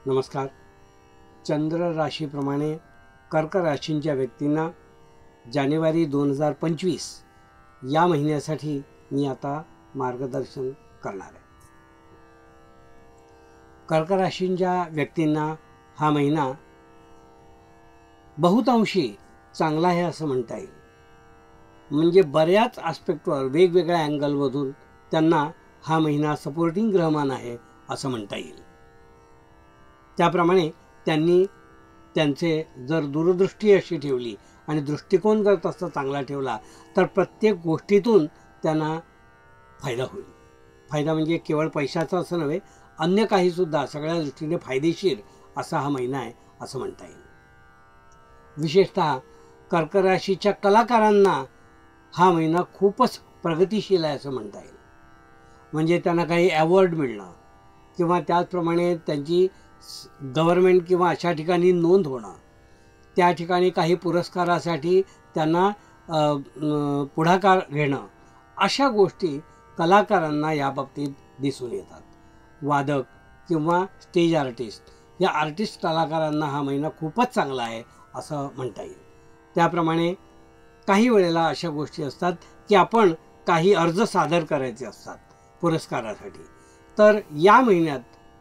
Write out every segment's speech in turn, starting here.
नमस्कार. चंद्र राशीप्रमाणे कर्क राशींच्या व्यक्तींना जानेवारी 2025 या महिन्यासाठी मी आता मार्गदर्शन करणार आहे. कर्क राशींच्या व्यक्तींना हा महिना बहुतांशी चांगला आहे असं म्हणता येईल. म्हणजे बऱ्याच आस्पेक्टवर वेगवेगळ्या अँगलमधून त्यांना हा महिना सपोर्टिंग ग्रहमान आहे असं म्हणता येईल. त्याप्रमाणे त्यांनी त्यांचे जर दूरदृष्टी अशी ठेवली आणि दृष्टिकोन जर तसा चांगला ठेवला तर प्रत्येक गोष्टीतून त्यांना फायदा होईल. फायदा म्हणजे केवळ पैशाचा असं नव्हे, अन्य काहीसुद्धा सगळ्या दृष्टीने फायदेशीर असा हा महिना आहे असं म्हणता येईल. विशेषतः कर्क राशीच्या कलाकारांना हा महिना खूपच प्रगतिशील आहे असं म्हणता येईल. म्हणजे त्यांना काही अवॉर्ड मिळणं किंवा त्याचप्रमाणे त्यांची गव्हर्नमेंट किंवा अशा ठिकाणी नोंद होणं, त्या ठिकाणी काही पुरस्कारासाठी त्यांना पुढाकार घेणं, अशा गोष्टी कलाकारांना याबाबतीत दिसून येतात. वादक किंवा स्टेज आर्टिस्ट या आर्टिस्ट कलाकारांना हा महिना खूपच चांगला आहे असं म्हणता येईल. त्याप्रमाणे काही वेळेला अशा गोष्टी असतात की आपण काही अर्ज सादर करायचे असतात पुरस्कारासाठी, तर या महिन्यात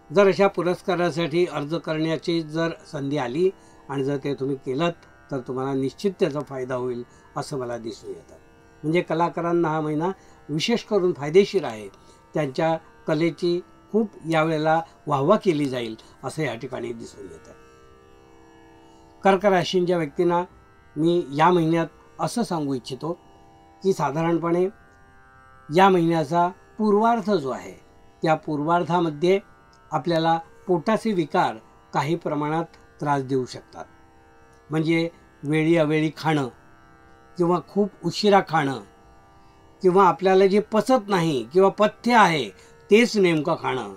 जर अशा पुरस्कारासाठी अर्ज करण्याची जर संधी आली आणि जर ते तुम्ही केलं तर तुम्हाला निश्चित त्याचा फायदा होईल असं मला दिसून येतं. म्हणजे कलाकारांना हा महिना विशेष करून फायदेशीर आहे. त्यांच्या कलेची खूप यावेळेला वाहवा केली जाईल असं या ठिकाणी दिसून येतं. कर्क राशींच्या व्यक्तींना मी या महिन्यात असं सांगू इच्छितो की साधारणपणे या महिन्याचा पूर्वार्ध जो आहे त्या पूर्वार्धामध्ये आपल्याला पोटाचे विकार काही प्रमाणात त्रास देऊ शकतात. म्हणजे वेळी अवेळी खाणं किंवा खूप उशिरा खाणं किंवा आपल्याला जे पचत नाही किंवा पथ्य आहे तेच नेमकं खाणं,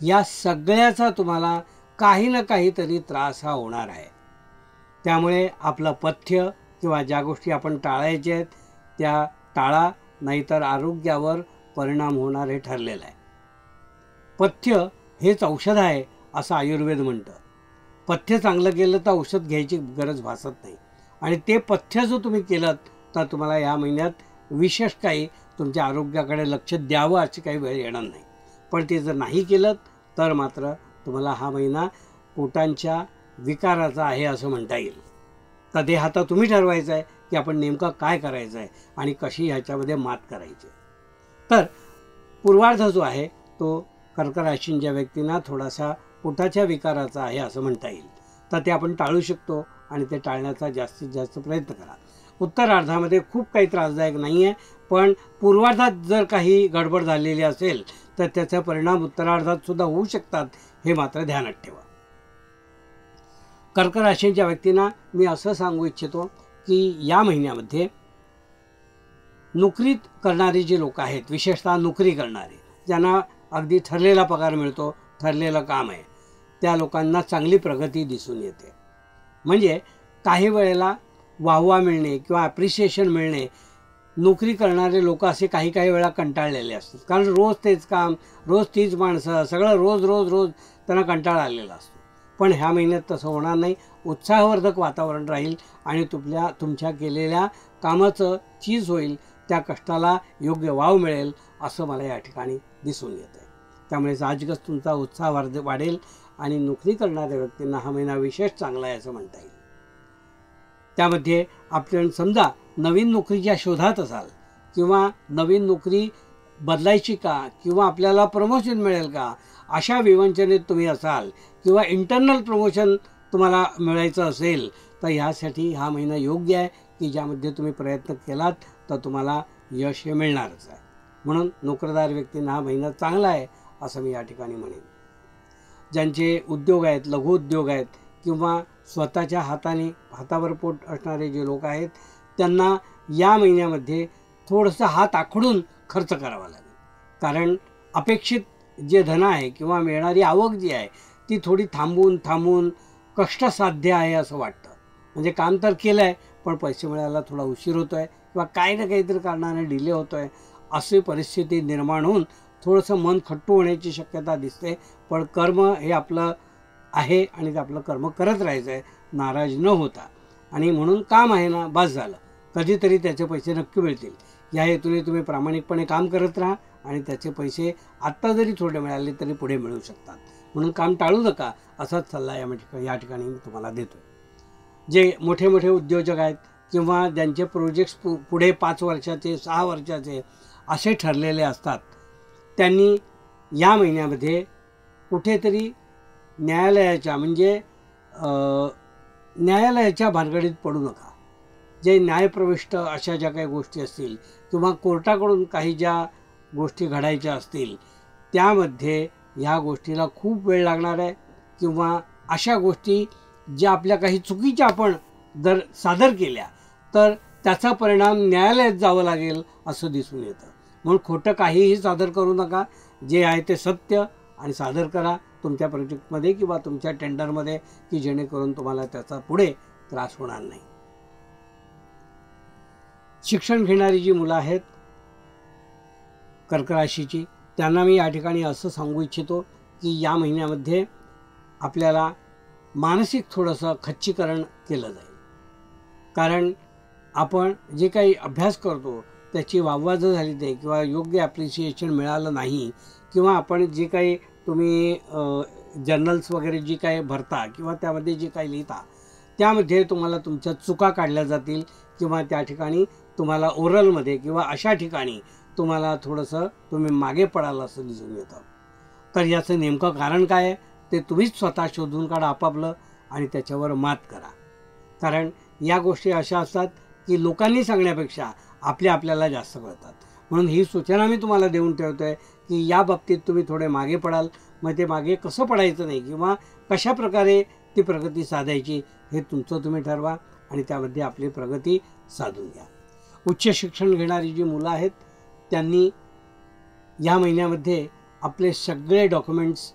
या सगळ्याचा तुम्हाला काही ना काहीतरी त्रास हा होणार आहे. त्यामुळे आपलं पथ्य किंवा ज्या गोष्टी आपण टाळायच्या आहेत त्या टाळा, नाहीतर आरोग्यावर परिणाम होणार हे ठरलेलं आहे. पथ्य हेच औषध आहे असं आयुर्वेद म्हणतं. पथ्य चांगलं केलं तर औषध घ्यायची गरज भासत नाही. आणि ते पथ्य जो तुम्ही केलं तर तुम्हाला या महिन्यात विशेष काही तुमच्या आरोग्याकडे लक्ष द्यावं अशी काही वेळ येणार नाही. पण ते जर नाही केलं तर मात्र तुम्हाला हा महिना पोटांच्या विकाराचा आहे असं म्हणता येईल. तर ते आता तुम्ही ठरवायचं आहे की आपण नेमकं काय करायचं आहे आणि कशी ह्याच्यामध्ये मात करायची. तर पूर्वार्ध जो आहे तो कर्क राशींच्या व्यक्तींना थोडासा पोटाच्या विकाराचा आहे असं म्हणता येईल. तर ते आपण टाळू शकतो आणि ते टाळण्याचा जास्तीत जास्त प्रयत्न करा. उत्तरार्धामध्ये खूप काही त्रासदायक नाही आहे, पण पूर्वार्धात जर काही गडबड झालेली असेल तर त्याचा परिणाम उत्तरार्धात सुद्धा होऊ शकतात, हे मात्र ध्यानात ठेवा. कर्क राशींच्या व्यक्तींना मी असं सांगू इच्छितो की या महिन्यामध्ये नोकरीत करणारे जे लोक आहेत, विशेषतः नोकरी करणारे ज्यांना अगदी ठरलेला पगार मिळतो, ठरलेलं काम आहे, त्या लोकांना चांगली प्रगती दिसून येते. म्हणजे काही वेळेला वाहवा मिळणे किंवा ॲप्रिशिएशन मिळणे, नोकरी करणारे लोक असे काही काही वेळा कंटाळलेले असतात. कारण रोज तेच काम, रोज तीच माणसं, सगळं रोज रोज रोज त्यांना कंटाळा आलेला असतो. पण ह्या महिन्यात तसं होणार नाही. उत्साहवर्धक वातावरण राहील आणि तुमच्या केलेल्या कामाचं चीज होईल, त्या कष्टाला योग्य वाव मिळेल असं मला या ठिकाणी दिसून येतं आहे. त्यामुळे साहजिकच तुमचा उत्साह वाढेल आणि नोकरी करणाऱ्या व्यक्तींना हा महिना विशेष चांगला आहे असं म्हणता येईल. त्यामध्ये आपण समजा नवीन नोकरीच्या शोधात असाल किंवा नवीन नोकरी बदलायची का किंवा आपल्याला प्रमोशन मिळेल का अशा विवंचनेत तुम्ही असाल किंवा इंटरनल प्रमोशन तुम्हाला मिळायचं असेल तर ह्यासाठी हा महिना योग्य आहे की ज्यामध्ये तुम्ही प्रयत्न केलात तर तुम्हाला यश हे मिळणारच आहे. म्हणून नोकरदार व्यक्तींना हा महिना चांगला आहे असं मी या ठिकाणी म्हणेन. ज्यांचे उद्योग आहेत, लघुउद्योग आहेत किंवा स्वतःच्या हातावर पोट असणारे जे लोक आहेत त्यांना या महिन्यामध्ये थोडंसं हात आखडून खर्च करावा लागेल. कारण अपेक्षित जे धन आहे किंवा मिळणारी आवक जी आहे ती थोडी थांबून कष्टसाध्य आहे असं वाटतं. म्हणजे काम तर केलं आहे पण पैसे मिळायला थोडा उशीर होतो आहे किंवा काही ना काहीतरी कारणाने डिले होतो आहे, अशी परिस्थिती निर्माण होऊन थोडंसं मन खट्टू होण्याची शक्यता दिसते. पण कर्म हे आपलं आहे आणि ते आपलं कर्म करत राहायचं आहे, नाराज न होता. आणि म्हणून काम आहे ना, बस झालं, कधीतरी त्याचे पैसे नक्की मिळतील या हेतूने तुम्ही प्रामाणिकपणे काम करत राहा आणि त्याचे पैसे आत्ता जरी थोडे मिळाले तरी पुढे मिळू शकतात. म्हणून काम टाळू नका, असाच सल्ला या ठिकाणी मी तुम्हाला देतो. जे मोठे मोठे उद्योजक आहेत किंवा ज्यांचे प्रोजेक्ट्स पुढे 5 वर्षाचे 6 वर्षाचे असे ठरलेले असतात, त्यांनी या महिन्यामध्ये कुठेतरी न्यायालयाच्या म्हणजे न्यायालयाच्या भानगडीत पडू नका. जे न्यायप्रविष्ट अशा ज्या काही गोष्टी असतील किंवा कोर्टाकडून काही ज्या गोष्टी घडायच्या असतील त्यामध्ये ह्या गोष्टीला खूप वेळ लागणार आहे किंवा अशा गोष्टी ज्या आपल्या काही चुकीच्या आपण जर सादर केल्या तर त्याचा परिणाम न्यायालयात जावं लागेल असं दिसून येतं. म्हणून खोटं काहीही सादर करू नका. जे आहे ते सत्य आणि सादर करा तुमच्या प्रोजेक्टमध्ये किंवा तुमच्या टेंडरमध्ये, की जेणेकरून तुम्हाला त्याचा पुढे त्रास होणार नाही. शिक्षण घेणारी जी मुलं आहेत कर्क राशीची, त्यांना मी या ठिकाणी असं सांगू इच्छितो की या महिन्यामध्ये आपल्याला मानसिक थोडंसं खच्चीकरण केलं जाईल. कारण आपण जे काही अभ्यास करतो त्याची वाहवा जर झाली नाही किंवा योग्य ॲप्रिसिएशन मिळालं नाही किंवा आपण जे काही तुम्ही जर्नल्स वगैरे जी काही भरता किंवा त्यामध्ये जे काही लिहिता त्यामध्ये तुम्हाला तुमच्या चुका काढल्या जातील किंवा त्या ठिकाणी तुम्हाला ओरलमध्ये किंवा अशा ठिकाणी तुम्हाला थोडंसं तुम्ही मागे पडाल असं दिसून येतं. तर याचं नेमकं कारण काय आहे ते तुम्हीच स्वतः शोधून काढा आपापलं आणि त्याच्यावर मात करा. कारण या गोष्टी अशा असतात की लोकांनी सांगण्यापेक्षा आपल्याला जास्त कळतात. म्हणून ही सूचना मी तुम्हाला देऊन ठेवतो आहे की या बाबतीत तुम्ही थोडे मागे पडाल. मग ते मागे कसं पडायचं नाही किंवा कशा प्रकारे ती प्रगती साधायची हे तुमचं तुम्ही ठरवा आणि त्यामध्ये आपली प्रगती साधून घ्या. उच्च शिक्षण घेणारी जी मुलं आहेत त्यांनी या महिन्यामध्ये आपले सगळे डॉक्युमेंट्स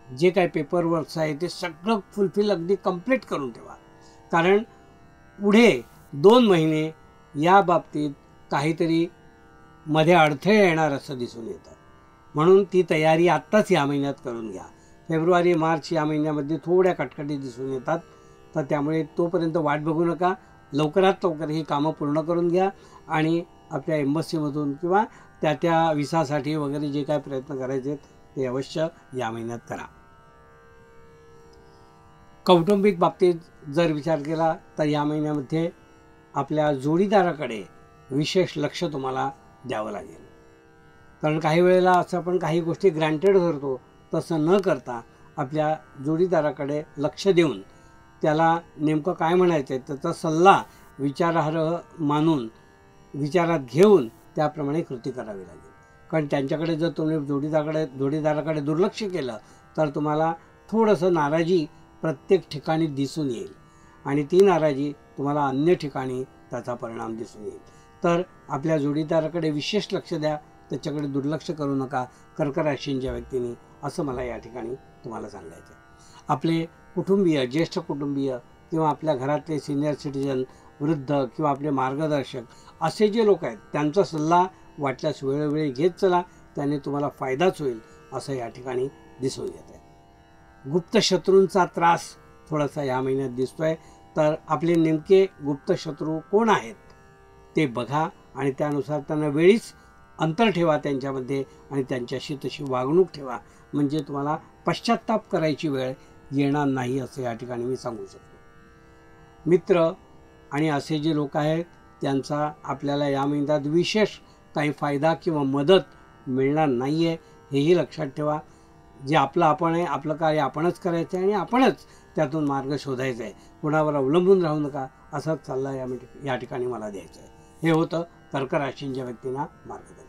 जे काही पेपरवर्क्स आहे ते सगळं फुलफिल अगदी कंप्लीट करून ठेवा. कारण पुढे 2 महिने या बाबतीत काहीतरी मध्ये अडथळे येणार असं दिसून येतं. म्हणून ती तयारी आत्ताच या महिन्यात करून घ्या. फेब्रुवारी मार्च या महिन्यामध्ये थोड्या कटकटी दिसून येतात, तर त्यामुळे तोपर्यंत वाट बघू नका. लवकरात लवकर ही कामं पूर्ण करून घ्या आणि आपल्या एम्बसीमधून किंवा त्या विसासाठी वगैरे जे काय प्रयत्न करायचे ते अवश्य या महिन्यात करा. कौटुंबिक बाबतीत जर विचार केला तर या महिन्यामध्ये आपल्या जोडीदाराकडे विशेष लक्ष तुम्हाला द्यावं लागेल. कारण काही वेळेला असं आपण काही गोष्टी ग्रँटेड धरतो, तसं न करता आपल्या जोडीदाराकडे लक्ष देऊन त्याला नेमकं काय म्हणायचं आहे त्याचा सल्ला विचारार्ह मानून विचारात घेऊन त्याप्रमाणे कृती करावी लागेल. कारण त्यांच्याकडे जर तुम्ही जोडीदाराकडे दुर्लक्ष केलं तर तुम्हाला थोडंसं नाराजी प्रत्येक ठिकाणी दिसून येईल आणि ती नाराजी तुम्हाला अन्य ठिकाणी त्याचा परिणाम दिसून येईल. तर आपल्या जोडीदाराकडे विशेष लक्ष द्या, त्याच्याकडे दुर्लक्ष करू नका कर्क राशींच्या व्यक्तींनी, असं मला या ठिकाणी तुम्हाला सांगायचं आहे. आपले कुटुंबीय, ज्येष्ठ कुटुंबीय किंवा आपल्या घरातले सिनियर सिटीजन, वृद्ध किंवा आपले मार्गदर्शक असे जे लोक आहेत त्यांचा सल्ला वाटल्यास वेळोवेळी घेत चला, त्याने तुम्हाला फायदाच होईल असं या ठिकाणी दिसून येत आहे. गुप्त शत्रूंचा त्रास थोडासा या महिन्यात दिसतोय, तर आपले नेमके गुप्त शत्रू कोण आहेत ते बघा आणि त्यानुसार त्यांना वेळीच अंतर ठेवा त्यांच्यामध्ये आणि त्यांच्याशी तशी वागणूक ठेवा, म्हणजे तुम्हाला पश्चात्ताप करायची वेळ येणार नाही असं या ठिकाणी मी सांगू शकतो. मित्र आणि असे जे लोक आहेत त्यांचा आपल्याला या महिन्यात विशेष काही फायदा किंवा मदत मिळणार नाही आहे, हेही लक्षात ठेवा. जे आपलं आपण आहे, आपलं कार्य आपणच करायचं आहे आणि आपणच त्यातून मार्ग शोधायचा आहे. कोणावर अवलंबून राहू नका, असाच सल्ला या ठिकाणी मला द्यायचा आहे. हे होतं कर्क राशींच्या व्यक्तींना मार्गदर्शन.